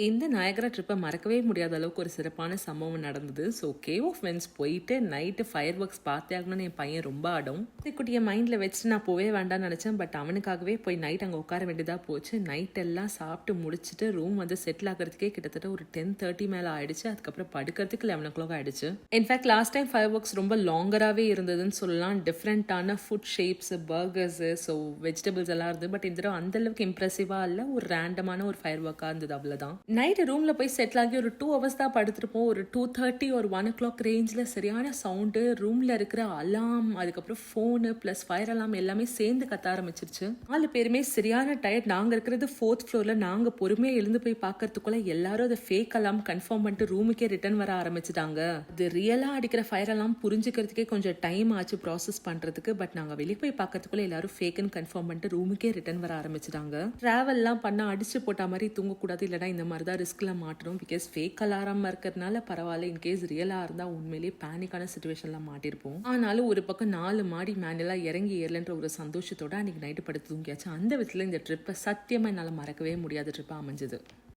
இந்த நயகரா ட்ரிப்பை மறக்கவே முடியாத அளவுக்கு ஒரு சிறப்பான சம்பவம் நடந்தது. ஸோ கேவ் ஆஃப் வென்ஸ் போயிட்டு நைட்டு ஃபயர் ஒர்க்ஸ் பார்த்தே ஆகணும்னு என் பையன் ரொம்ப ஆடும். குட்டியை மைண்டில் வச்சுட்டு நான் போவே வேண்டாம்னு நினச்சேன். பட் அவனுக்காகவே போய் நைட் அங்கே உட்கார வேண்டியதாக போச்சு. நைட் எல்லாம் சாப்பிட்டு முடிச்சுட்டு ரூம் வந்து செட்டில் ஆகிறதுக்கே கிட்டத்தட்ட ஒரு 10:30 மேலே ஆயிடுச்சு. அதுக்கப்புறம் படுக்கிறதுக்கு 11 ஆயிடுச்சு. In fact last time fire works ரொம்ப லாங்கராகவே இருந்ததுன்னு சொல்லலாம். டிஃப்ரெண்ட்டான food shapes, burgers, so vegetables எல்லாம் இருந்தது. பட் இந்த தடவை அந்தளவுக்கு இம்ப்ரெசிவாக இல்லை. ஒரு ரேண்டமான ஒரு ஃபயர் ஒர்க்காக இருந்தது, அவ்வளோதான். நைட்டு ரூமில் போய் செட்டில் ஆகி ஒரு 2 ஹவர்ஸ் தான் படுத்துருப்போம். ஒரு 2:30 ஒரு 1 ரேஞ்சில் சரியான சவுண்டு, ரூமில் இருக்கிற அலாம், அதுக்கப்புறம் ஃபோனு ப்ளஸ் ஃபயர் அலாம் எல்லாமே சேர்ந்து கத்த ஆரம்பிச்சிருச்சு. 4 பேருமே சரியான டயர்ட். நாங்கள் இருக்கிறது 4th ஃப்ளோரில். நாங்கள் பொறுமையாக எழுந்து போய் பார்க்கறதுக்குள்ள எல்லாரும் அதை ஃபேக் அலாம் கன்ஃபார்ம் பண்ணிட்டு ரூமுக்கே ரிட்டர்ன் வர ஆரம்பிச்சிட்டாங்க. இது ரியலாக அடிக்கிற ஃபயர் அலாம் புரிஞ்சுக்கிறதுக்கே கொஞ்சம் டைம் ஆச்சு ப்ராசஸ் பண்ணுறதுக்கு. பட் நாங்கள் வெளியே போய் பார்க்கறதுக்குள்ள எல்லாரும் ஃபேக்குன்னு கன்ஃபார்ம் பண்ணிட்டு ரூமுக்கே ரிட்டர்ன் வர ஆரம்பிச்சிட்டாங்க. ட்ராவல்லாம் பண்ண அடிச்சு போட்ட மாதிரி தூங்கக்கூடாது, இல்லைனா இந்த மாதிரி தான் ரிஸ்க்ல மாட்டணும். பிகாஸ் ஃபேக் அலாரம் இருக்கிறதுனால பரவாயில்ல. இன்கேஸ் ரியலா இருந்தா உண்மையிலேயே பேனிக்கான சுச்சுவேஷன்ல மாட்டிருப்போம். ஆனாலும் ஒரு பக்கம் 4 மாடி மேனெல்லாம் இறங்கி ஏறலன்ற ஒரு சந்தோஷத்தோட அன்னைக்கு நைட்டு படுத்து தூங்கியாச்சு. அந்த விதத்துல இந்த ட்ரிப்பை சத்தியமா என்னால் மறக்கவே முடியாத ட்ரிப்பா அமைஞ்சது.